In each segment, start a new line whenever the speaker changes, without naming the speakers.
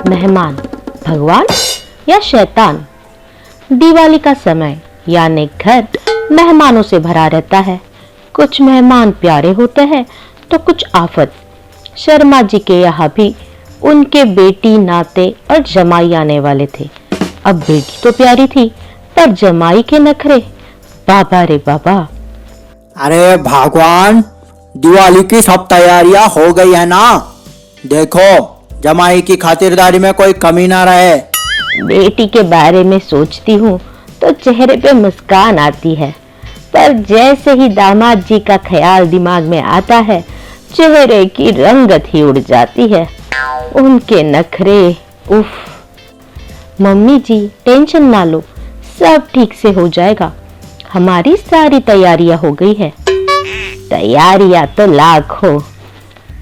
मेहमान भगवान या शैतान? दिवाली का समय यानी घर मेहमानों से भरा रहता है। कुछ मेहमान प्यारे होते हैं तो कुछ आफत। शर्मा जी के यहाँ भी उनके बेटी, नाते और जमाई आने वाले थे। अब बेटी तो प्यारी थी पर जमाई के नखरे, बाबा रे बाबा।
अरे भगवान, दिवाली की सब तैयारियां हो गई है ना? देखो जमाई की खातिरदारी में कोई कमी ना रहे।
बेटी के बारे में सोचती हूँ तो चेहरे पे मुस्कान आती है, पर जैसे ही दामाद जी का ख्याल दिमाग में आता है चेहरे की रंगत ही उड़ जाती है। उनके नखरे, उफ। मम्मी जी टेंशन ना लो, सब ठीक से हो जाएगा। हमारी सारी तैयारियां हो गई है। तैयारियां तो लाख हो,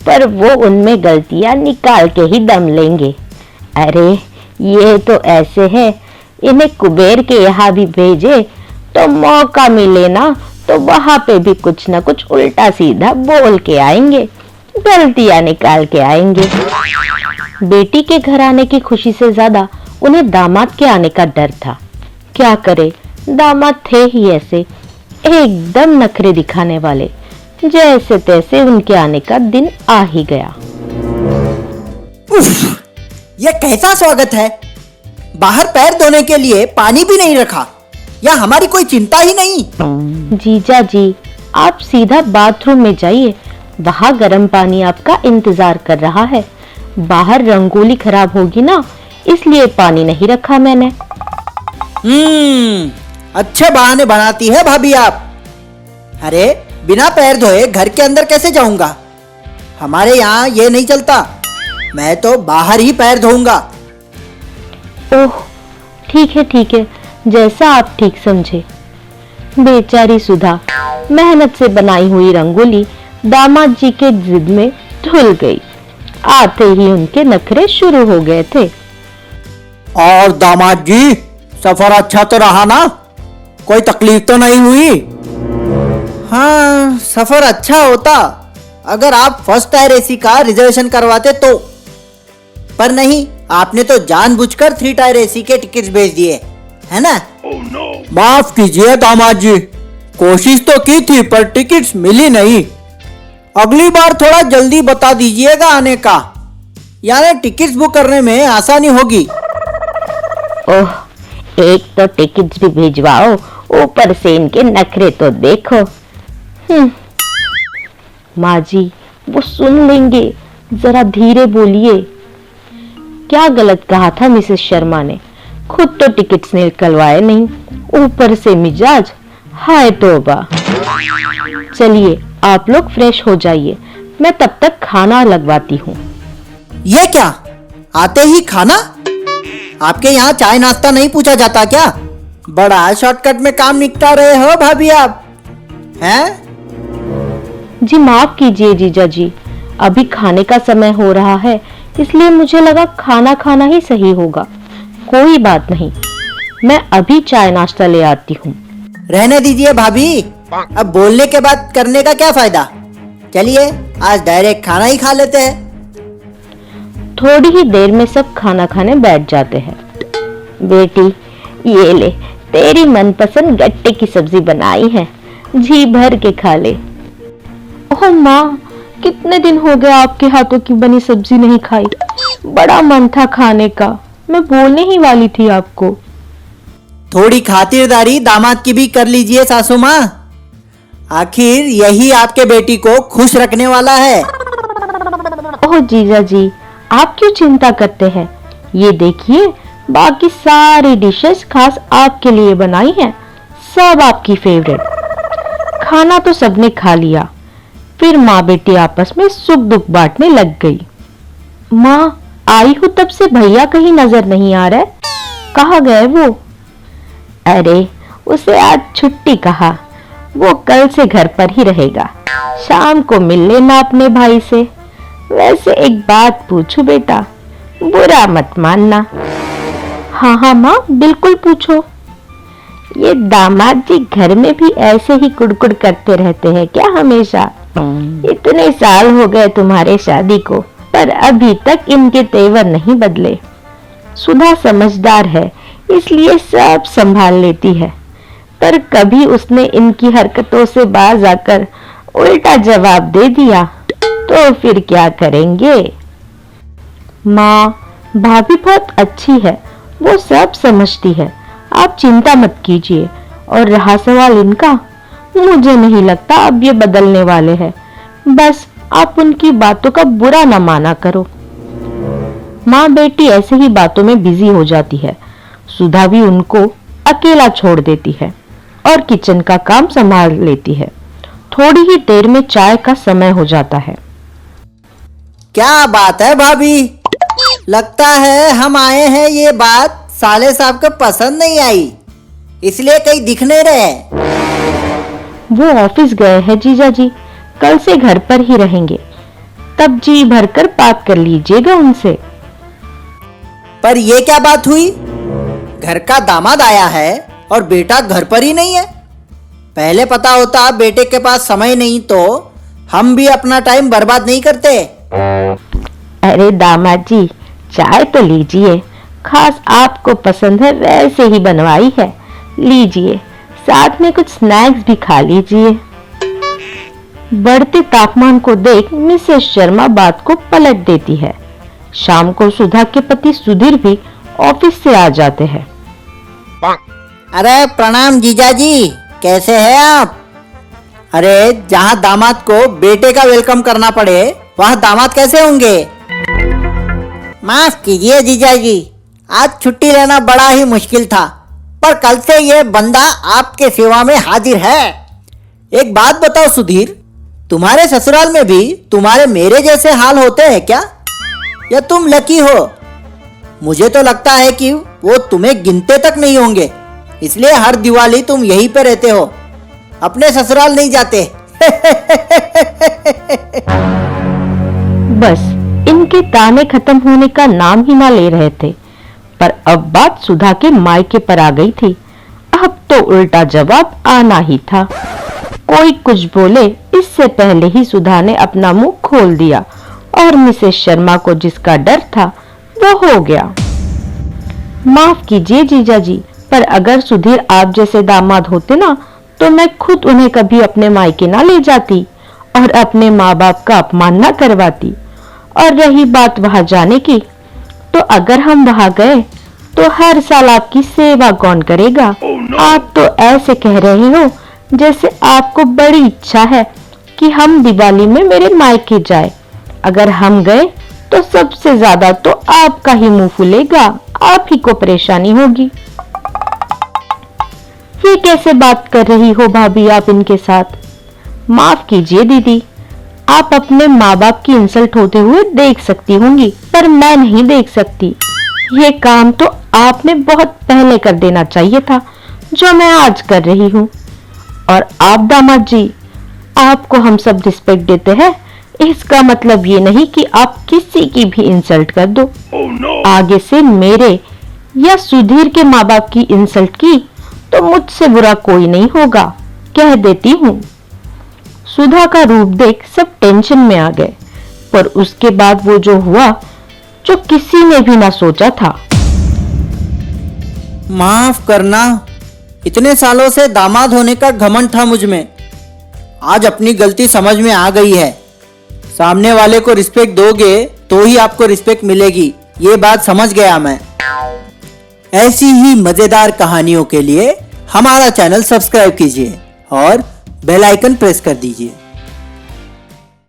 पर वो उनमें गलतियां निकाल के ही दम लेंगे। अरे ये तो ऐसे है, इन्हें कुबेर के यहाँ भी भेजे तो मौका मिले ना तो वहां पे भी कुछ ना कुछ उल्टा सीधा बोल के आएंगे, गलतियां निकाल के आएंगे। बेटी के घर आने की खुशी से ज्यादा उन्हें दामाद के आने का डर था। क्या करे, दामाद थे ही ऐसे, एकदम नखरे दिखाने वाले। जैसे तैसे उनके आने का दिन आ ही गया।
उफ, ये कैसा स्वागत है? बाहर पैर धोने के लिए पानी भी नहीं रखा, या हमारी कोई चिंता ही नहीं।
जीजा जी, आप सीधा बाथरूम में जाइए, वहां गर्म पानी आपका इंतजार कर रहा है। बाहर रंगोली खराब होगी ना, इसलिए पानी नहीं रखा मैंने।
अच्छे बहाने बनाती है भाभी आप। अरे बिना पैर धोए घर के अंदर कैसे जाऊंगा? हमारे यहाँ ये नहीं चलता, मैं तो बाहर ही पैर धोऊंगा।
ओह ठीक है, जैसा आप ठीक समझे। बेचारी सुधा मेहनत से बनाई हुई रंगोली दामाद जी के जिद में धुल गई। आते ही उनके नखरे शुरू हो गए थे।
और दामाद जी, सफर अच्छा तो रहा ना? कोई तकलीफ तो नहीं हुई? हाँ, सफर अच्छा होता अगर आप फर्स्ट टायर एसी का रिजर्वेशन करवाते तो, पर नहीं, आपने तो जानबूझकर 3 टायर एसी के टिकट्स भेज दिए, है ना? माफ कीजिए दामाद जी, कोशिश तो की थी पर टिकट्स मिली नहीं। अगली बार थोड़ा जल्दी बता दीजिएगा आने का, यानी टिकट्स बुक करने में आसानी होगी।
ओह, एक तो टिकट्स भी भिजवाओ, ऊपर से इनके नखरे तो देखो। माँ जी, वो सुन लेंगे, जरा धीरे बोलिए। क्या गलत कहा था मिसेस शर्मा ने? खुद तो टिकट्स निकलवाए नहीं, ऊपर से मिजाज, हाय तौबा। चलिए आप लोग फ्रेश हो जाइए, मैं तब तक खाना लगवाती हूँ।
ये क्या, आते ही खाना? आपके यहाँ चाय नाश्ता नहीं पूछा जाता क्या? बड़ा शॉर्टकट में काम निपटा रहे हो भाभी आप, हैं?
जी माफ कीजिए जीजा जी, अभी खाने का समय हो रहा है, इसलिए मुझे लगा खाना खाना ही सही होगा। कोई बात नहीं, मैं अभी चाय नाश्ता ले आती हूँ।
रहने दीजिए भाभी, अब बोलने के बाद करने का क्या फायदा? चलिए आज डायरेक्ट खाना ही खा लेते हैं।
थोड़ी ही देर में सब खाना खाने बैठ जाते हैं। बेटी ये ले, तेरी मनपसंद गट्टे की सब्जी बनाई है, जी भर के खा ले। ओह माँ, कितने दिन हो गए आपके हाथों की बनी सब्जी नहीं खाई। बड़ा मन था खाने का, मैं बोलने ही वाली थी आपको।
थोड़ी खातिरदारी दामाद की भी कर लीजिए सासू माँ, आखिर यही आपके बेटी को खुश रखने वाला है।
ओह जीजा जी, आप क्यों चिंता करते हैं? ये देखिए, बाकी सारी डिशेस खास आपके लिए बनाई हैं, सब आपकी फेवरेट। खाना तो सबने खा लिया, फिर माँ बेटी आपस में सुख दुख बांटने लग गई। माँ, आई हूँ तब से भैया कहीं नजर नहीं आ रहा, कहाँ गए वो? अरे उसे आज छुट्टी कहा, वो कल से घर पर ही रहेगा, शाम को मिल लेना अपने भाई से। वैसे एक बात पूछूं बेटा, बुरा मत मानना। हाँ माँ, बिल्कुल पूछो। ये दामाद जी घर में भी ऐसे ही कुड़कुड़ करते रहते हैं क्या हमेशा? इतने साल हो गए तुम्हारे शादी को, पर अभी तक इनके तेवर नहीं बदले। सुधा समझदार है, इसलिए सब संभाल लेती है, पर कभी उसने इनकी हरकतों से बाज आकर उल्टा जवाब दे दिया तो फिर क्या करेंगे। माँ, भाभी बहुत अच्छी है, वो सब समझती है, आप चिंता मत कीजिए। और रहा सवाल इनका, मुझे नहीं लगता अब ये बदलने वाले हैं, बस आप उनकी बातों का बुरा ना माना करो। माँ बेटी ऐसे ही बातों में बिजी हो जाती है। सुधा भी उनको अकेला छोड़ देती है और किचन का काम संभाल लेती है। थोड़ी ही देर में चाय का समय हो जाता है।
क्या बात है भाभी, लगता है हम आए हैं ये बात साले साहब को पसंद नहीं आई, इसलिए कहीं दिख नहीं रहे।
वो ऑफिस गए हैं जीजा जी, कल से घर पर ही रहेंगे, तब जी भरकर बात कर लीजिएगा उनसे।
पर ये क्या बात हुई, घर का दामाद आया है और बेटा घर पर ही नहीं है। पहले पता होता बेटे के पास समय नहीं तो हम भी अपना टाइम बर्बाद नहीं करते।
अरे दामाद जी, चाय तो लीजिए, खास आपको पसंद है वैसे ही बनवाई है, लीजिए, साथ में कुछ स्नैक्स भी खा लीजिए। बढ़ते तापमान को देख मिसेस शर्मा बात को पलट देती है। शाम को सुधा के पति सुधीर भी ऑफिस से आ जाते हैं।
अरे प्रणाम जीजा जी, कैसे हैं आप? अरे जहाँ दामाद को बेटे का वेलकम करना पड़े वहाँ दामाद कैसे होंगे? माफ कीजिए जीजा जी, आज छुट्टी लेना बड़ा ही मुश्किल था, पर कल से ये बंदा आपके सेवा में हाजिर है। एक बात बताओ सुधीर, तुम्हारे ससुराल में भी तुम्हारे मेरे जैसे हाल होते हैं क्या, या तुम लकी हो? मुझे तो लगता है कि वो तुम्हें गिनते तक नहीं होंगे, इसलिए हर दिवाली तुम यहीं पे रहते हो, अपने ससुराल नहीं जाते।
बस इनके ताने खत्म होने का नाम ही ना ले रहे थे, पर अब बात सुधा के मायके पर आ गई थी। अब तो उल्टा जवाब आना ही था। कोई कुछ बोले इससे पहले ही सुधा ने अपना मुंह खोल दिया और मिसेस शर्मा को जिसका डर था वो हो गया। माफ कीजिए जीजा जी, पर अगर सुधीर आप जैसे दामाद होते ना तो मैं खुद उन्हें कभी अपने मायके ना ले जाती और अपने माँ बाप का अपमान ना करवाती। और रही बात वहां जाने की, तो अगर हम वहां गए तो हर साल आपकी सेवा कौन करेगा? आप तो ऐसे कह रहे हो जैसे आपको बड़ी इच्छा है कि हम दिवाली में मेरे मायके जाए। अगर हम गए तो सबसे ज्यादा तो आपका ही मुंह फूलेगा, आप ही को परेशानी होगी। ये कैसे बात कर रही हो भाभी आप इनके साथ? माफ कीजिए दीदी, आप अपने माँ बाप की इंसल्ट होते हुए देख सकती होंगी, पर मैं नहीं देख सकती। ये काम तो आपने बहुत पहले कर देना चाहिए था, जो मैं आज कर रही हूँ। और आप दामाद जी, आपको हम सब रिस्पेक्ट देते हैं, इसका मतलब ये नहीं कि आप किसी की भी इंसल्ट कर दो। आगे से मेरे या सुधीर के माँ बाप की इंसल्ट की तो मुझसे बुरा कोई नहीं होगा, कह देती हूँ। सुधा का रूप देख सब टेंशन में आ गए, पर उसके बाद वो जो हुआ जो किसी ने भी ना सोचा था।
माफ करना, इतने सालों से दामाद होने का घमंड था मुझ में, आज अपनी गलती समझ में आ गई है। सामने वाले को रिस्पेक्ट दोगे तो ही आपको रिस्पेक्ट मिलेगी, ये बात समझ गया मैं। ऐसी ही मजेदार कहानियों के लिए हमारा चैनल सब्सक्राइब कीजिए और बेल आइकन प्रेस कर दीजिए।